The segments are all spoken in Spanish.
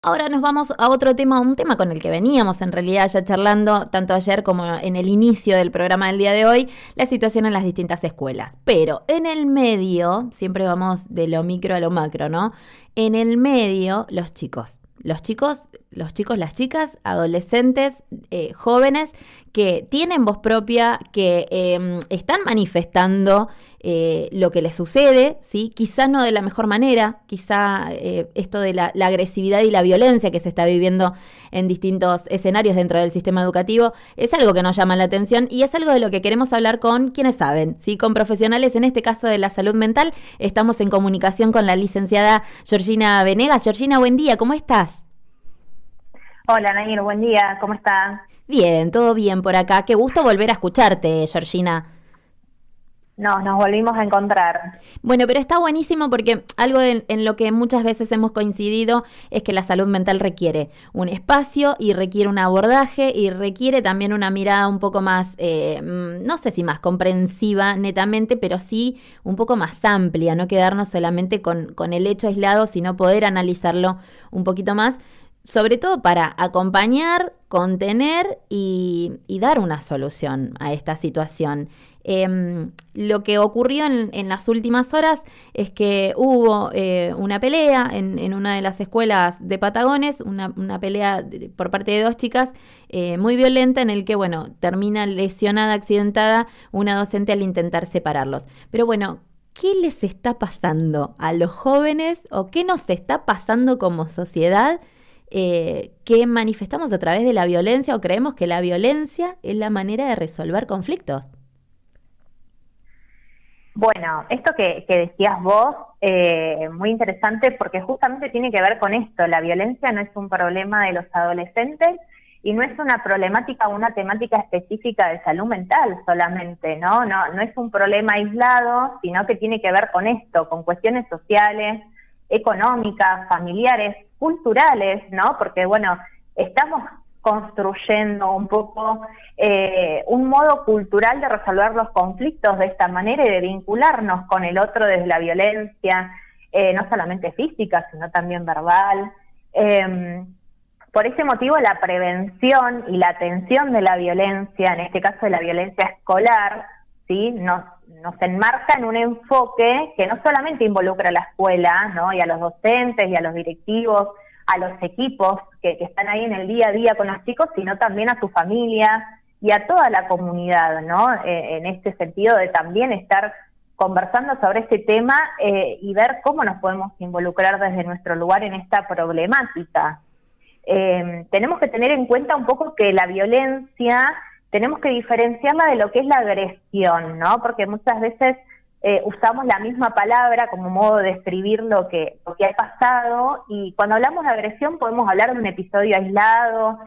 Ahora nos vamos a otro tema, un tema con el que veníamos en realidad ya charlando tanto ayer como en el inicio del programa del día de hoy, la situación en las distintas escuelas. Pero en el medio, siempre vamos de lo micro a lo macro, ¿no? En el medio, los chicos. Los chicos, las chicas, adolescentes, jóvenes que tienen voz propia, que están manifestando lo que les sucede, ¿sí? Quizá no de la mejor manera, quizá esto de la agresividad y la violencia que se está viviendo en distintos escenarios dentro del sistema educativo es algo que nos llama la atención y es algo de lo que queremos hablar con quienes saben, ¿sí? Con profesionales, en este caso de la salud mental. Estamos en comunicación con la licenciada Georgina Venegas. Georgina, buen día, ¿cómo estás? Hola, Nair, buen día, ¿cómo estás? Bien, todo bien por acá. Qué gusto volver a escucharte, Georgina. Nos volvimos a encontrar. Bueno, pero está buenísimo porque algo en lo que muchas veces hemos coincidido es que la salud mental requiere un espacio y requiere un abordaje y requiere también una mirada un poco más, no sé si más comprensiva netamente, pero sí un poco más amplia, no quedarnos solamente con el hecho aislado, sino poder analizarlo un poquito más, sobre todo para acompañar, contener y dar una solución a esta situación. Lo que ocurrió en las últimas horas es que hubo una pelea en una de las escuelas de Patagones, una pelea por parte de dos chicas muy violenta en el que, bueno, termina lesionada, accidentada una docente al intentar separarlos. Pero bueno, ¿qué les está pasando a los jóvenes o qué nos está pasando como sociedad que manifestamos a través de la violencia o creemos que la violencia es la manera de resolver conflictos? Bueno, esto que decías vos, muy interesante porque justamente tiene que ver con esto. La violencia no es un problema de los adolescentes y no es una problemática o una temática específica de salud mental solamente, ¿no? No es un problema aislado, sino que tiene que ver con esto, con cuestiones sociales, económicas, familiares, culturales, ¿no? Porque, bueno, estamos construyendo un poco un modo cultural de resolver los conflictos de esta manera y de vincularnos con el otro desde la violencia, no solamente física, sino también verbal. Por ese motivo, la prevención y la atención de la violencia, en este caso de la violencia escolar, ¿sí? Nos enmarca en un enfoque que no solamente involucra a la escuela, ¿no? Y a los docentes y a los directivos, a los equipos que están ahí en el día a día con los chicos, sino también a su familia y a toda la comunidad, ¿no? En este sentido de también estar conversando sobre este tema y ver cómo nos podemos involucrar desde nuestro lugar en esta problemática. Tenemos que tener en cuenta un poco que la violencia tenemos que diferenciarla de lo que es la agresión, ¿no? Porque muchas veces usamos la misma palabra como modo de describir lo que ha pasado, y cuando hablamos de agresión podemos hablar de un episodio aislado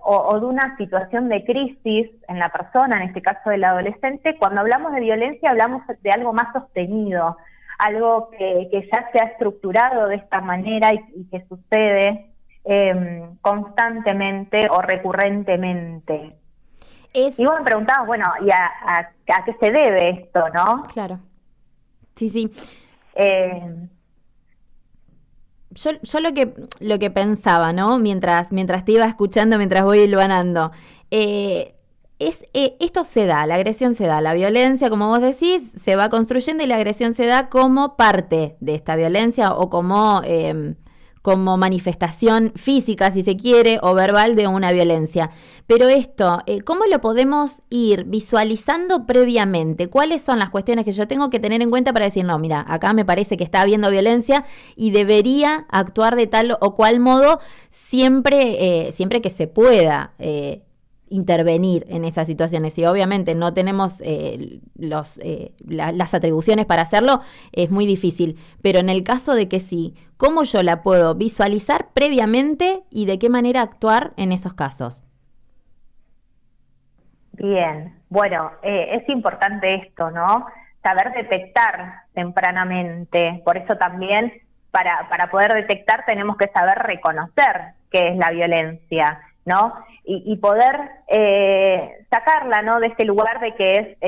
o de una situación de crisis en la persona, en este caso del adolescente. Cuando hablamos de violencia hablamos de algo más sostenido, algo que ya se ha estructurado de esta manera y que sucede constantemente o recurrentemente. Es, Y vos me preguntabas, bueno, ¿y a qué se debe esto, no? claro, sí, sí. Eh, Yo lo que pensaba, ¿no? Mientras te iba escuchando, mientras voy hilvanando, eh, esto se da, la agresión se da, la violencia, como vos decís, se va construyendo y la agresión se da como parte de esta violencia o como manifestación física, si se quiere, o verbal de una violencia. Pero esto, ¿cómo lo podemos ir visualizando previamente? ¿Cuáles son las cuestiones que yo tengo que tener en cuenta para decir, no, mira, acá me parece que está habiendo violencia y debería actuar de tal o cual modo siempre que se pueda? Intervenir en esas situaciones y obviamente no tenemos las atribuciones para hacerlo, es muy difícil, pero en el caso de que sí, ¿cómo yo la puedo visualizar previamente y de qué manera actuar en esos casos? Bien, bueno, es importante esto, ¿no? Saber detectar tempranamente. Por eso también, para poder detectar, tenemos que saber reconocer qué es la violencia, ¿no? Y poder sacarla, ¿no? De este lugar de que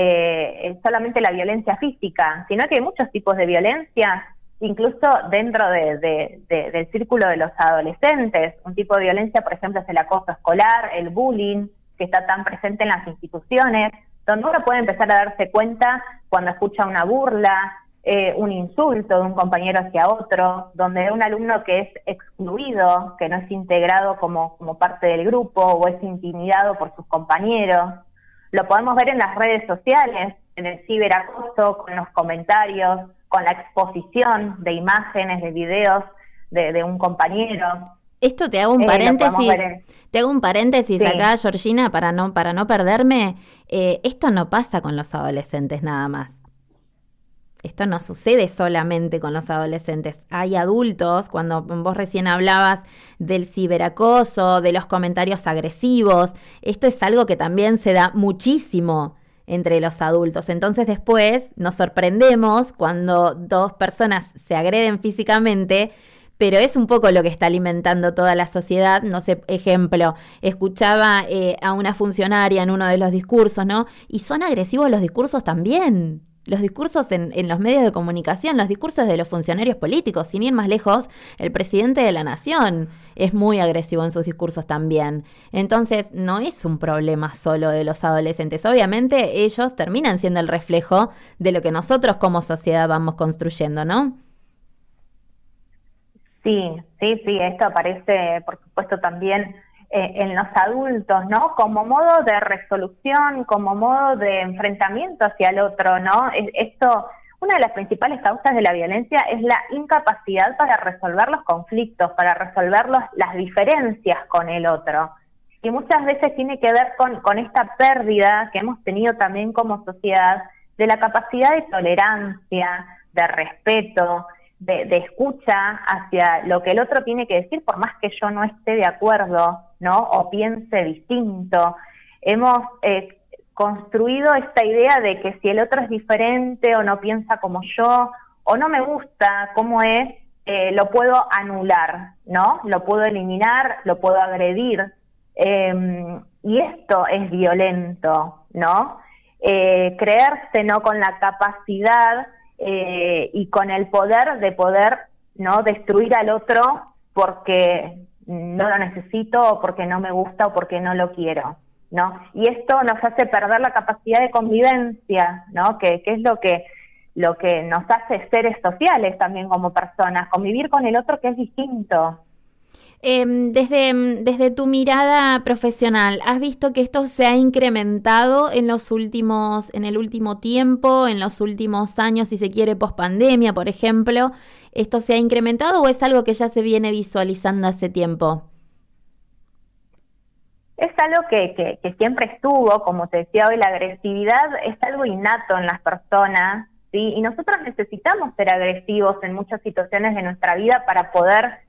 es solamente la violencia física, sino que hay muchos tipos de violencia incluso dentro del círculo de los adolescentes. Un tipo de violencia, por ejemplo, es el acoso escolar, el bullying, que está tan presente en las instituciones, donde uno puede empezar a darse cuenta cuando escucha una burla, un insulto de un compañero hacia otro, donde un alumno que es excluido, que no es integrado como parte del grupo o es intimidado por sus compañeros. Lo podemos ver en las redes sociales, en el ciberacoso, con los comentarios, con la exposición de imágenes, de videos de un compañero. Esto te hago un paréntesis Sí. acá, Georgina, para no perderme. Esto no pasa con los adolescentes nada más. Esto no sucede solamente con los adolescentes. Hay adultos, cuando vos recién hablabas del ciberacoso, de los comentarios agresivos, esto es algo que también se da muchísimo entre los adultos. Entonces después nos sorprendemos cuando dos personas se agreden físicamente, pero es un poco lo que está alimentando toda la sociedad. No sé, ejemplo, escuchaba a una funcionaria en uno de los discursos, ¿no? Y son agresivos los discursos también. Los discursos en los medios de comunicación, los discursos de los funcionarios políticos, sin ir más lejos, el presidente de la nación es muy agresivo en sus discursos también. Entonces, no es un problema solo de los adolescentes. Obviamente, ellos terminan siendo el reflejo de lo que nosotros como sociedad vamos construyendo, ¿no? Sí, esto aparece, por supuesto, también en los adultos, ¿no? Como modo de resolución, como modo de enfrentamiento hacia el otro, ¿no? Una de las principales causas de la violencia es la incapacidad para resolver los conflictos, para resolver las diferencias con el otro. Y muchas veces tiene que ver con esta pérdida que hemos tenido también como sociedad de la capacidad de tolerancia, de respeto, de escucha hacia lo que el otro tiene que decir, por más que yo no esté de acuerdo, ¿no? O piense distinto. Hemos construido esta idea de que si el otro es diferente o no piensa como yo, o no me gusta cómo es, lo puedo anular, ¿no? Lo puedo eliminar, lo puedo agredir. Y esto es violento, ¿no? Creerse, ¿no? Con la capacidad y con el poder de poder, ¿no? Destruir al otro porque no lo necesito o porque no me gusta o porque no lo quiero, ¿no? Y esto nos hace perder la capacidad de convivencia, ¿no? Que es lo que nos hace seres sociales también como personas, convivir con el otro que es distinto. Desde tu mirada profesional, ¿has visto que esto se ha incrementado en el último tiempo, en los últimos años, si se quiere, pospandemia, por ejemplo? ¿Esto se ha incrementado o es algo que ya se viene visualizando hace tiempo? Es algo que siempre estuvo, como te decía hoy, la agresividad es algo innato en las personas, ¿sí? Y nosotros necesitamos ser agresivos en muchas situaciones de nuestra vida para poder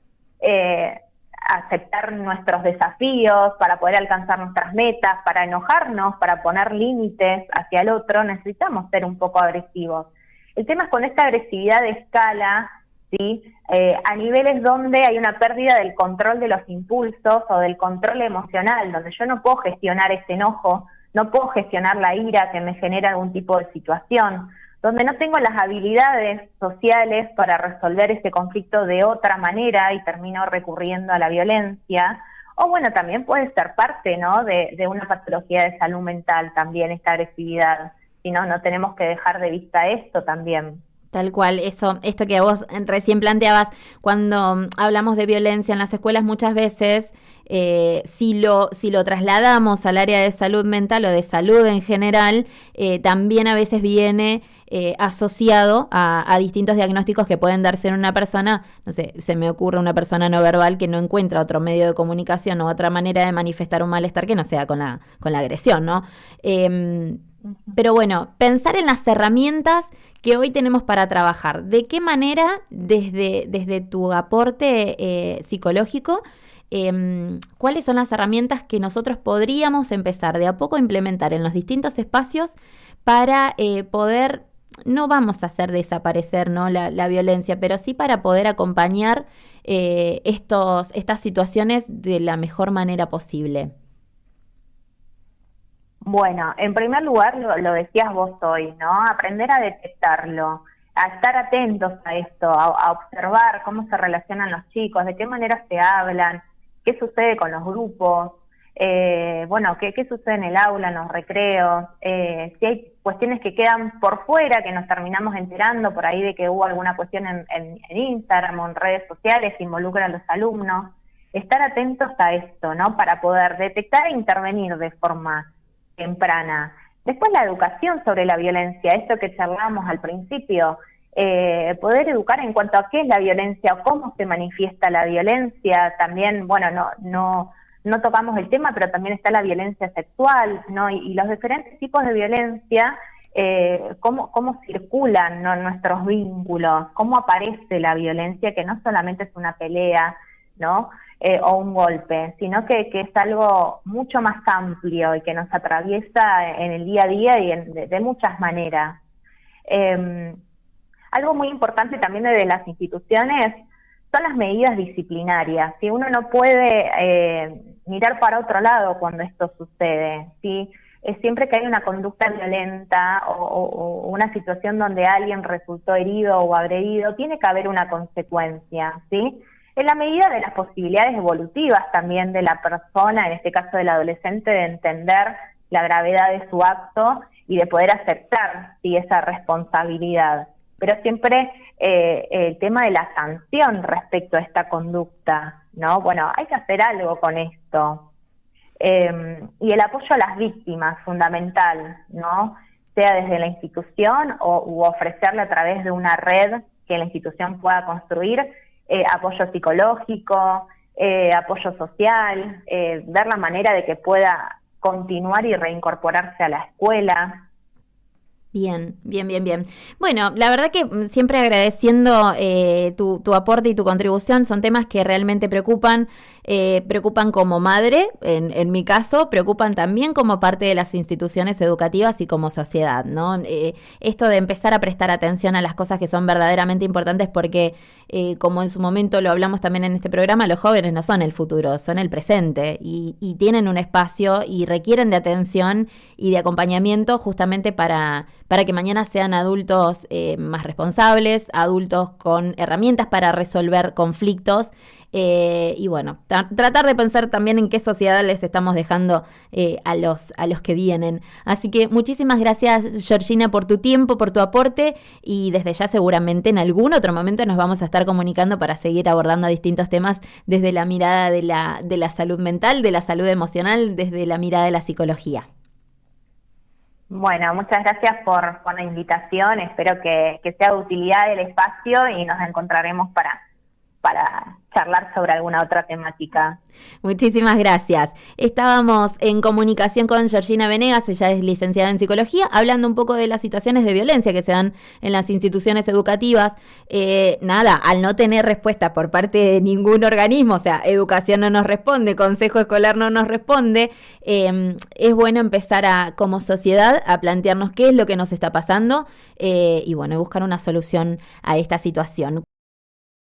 aceptar nuestros desafíos, para poder alcanzar nuestras metas, para enojarnos, para poner límites hacia el otro, necesitamos ser un poco agresivos. El tema es con esta agresividad de escala, ¿sí? A niveles donde hay una pérdida del control de los impulsos o del control emocional, donde yo no puedo gestionar ese enojo, no puedo gestionar la ira que me genera algún tipo de situación, donde no tengo las habilidades sociales para resolver ese conflicto de otra manera y termino recurriendo a la violencia. O bueno, también puede ser parte, ¿no? de una patología de salud mental también esta agresividad. Si no, no tenemos que dejar de vista esto también. Tal cual, esto que vos recién planteabas, cuando hablamos de violencia en las escuelas muchas veces, si lo trasladamos al área de salud mental o de salud en general, también a veces viene asociado a distintos diagnósticos que pueden darse en una persona. No sé, se me ocurre una persona no verbal que no encuentra otro medio de comunicación o otra manera de manifestar un malestar que no sea con la agresión, ¿no? Pero bueno, pensar en las herramientas que hoy tenemos para trabajar. ¿De qué manera, desde tu aporte psicológico, cuáles son las herramientas que nosotros podríamos empezar de a poco a implementar en los distintos espacios para poder, no vamos a hacer desaparecer, ¿no? la violencia, pero sí para poder acompañar estas situaciones de la mejor manera posible? Bueno, en primer lugar, lo decías vos hoy, ¿no? Aprender a detectarlo, a estar atentos a esto, a observar cómo se relacionan los chicos, de qué manera se hablan, qué sucede con los grupos, qué sucede en el aula, en los recreos, si hay cuestiones que quedan por fuera, que nos terminamos enterando por ahí de que hubo alguna cuestión en Instagram o en redes sociales que involucra a los alumnos, estar atentos a esto, ¿no? Para poder detectar e intervenir de forma temprana. Después la educación sobre la violencia, esto que charlábamos al principio, poder educar en cuanto a qué es la violencia o cómo se manifiesta la violencia. También, no tocamos el tema, pero también está la violencia sexual, ¿no? Y los diferentes tipos de violencia, cómo circulan, ¿no?, nuestros vínculos, cómo aparece la violencia, que no solamente es una pelea, ¿no?, o un golpe, sino que es algo mucho más amplio y que nos atraviesa en el día a día y de muchas maneras. Algo muy importante también desde las instituciones son las medidas disciplinarias. Si uno no puede mirar para otro lado cuando esto sucede, ¿sí? Siempre que hay una conducta violenta o una situación donde alguien resultó herido o agredido, tiene que haber una consecuencia, ¿sí? En la medida de las posibilidades evolutivas también de la persona, en este caso del adolescente, de entender la gravedad de su acto y de poder aceptar, ¿sí?, esa responsabilidad. Pero siempre el tema de la sanción respecto a esta conducta, ¿no? Bueno, hay que hacer algo con esto. Y el apoyo a las víctimas, fundamental, ¿no? Sea desde la institución u ofrecerle a través de una red que la institución pueda construir, apoyo psicológico, apoyo social, ver la manera de que pueda continuar y reincorporarse a la escuela. Bien. Bueno, la verdad que siempre agradeciendo tu aporte y tu contribución, son temas que realmente preocupan como madre, en mi caso, preocupan también como parte de las instituciones educativas y como sociedad, ¿no? Esto de empezar a prestar atención a las cosas que son verdaderamente importantes porque, como en su momento lo hablamos también en este programa, los jóvenes no son el futuro, son el presente y tienen un espacio y requieren de atención y de acompañamiento justamente para que mañana sean adultos más responsables, adultos con herramientas para resolver conflictos y bueno, tratar de pensar también en qué sociedad les estamos dejando a los que vienen. Así que muchísimas gracias, Georgina, por tu tiempo, por tu aporte y desde ya seguramente en algún otro momento nos vamos a estar comunicando para seguir abordando distintos temas desde la mirada de la salud mental, de la salud emocional, desde la mirada de la psicología. Bueno, muchas gracias por la invitación, espero que sea de utilidad el espacio y nos encontraremos para charlar sobre alguna otra temática. Muchísimas gracias. Estábamos en comunicación con Georgina Venegas, ella es licenciada en psicología, hablando un poco de las situaciones de violencia que se dan en las instituciones educativas. Al no tener respuesta por parte de ningún organismo, o sea, educación no nos responde, consejo escolar no nos responde, es bueno empezar como sociedad a plantearnos qué es lo que nos está pasando y bueno, buscar una solución a esta situación.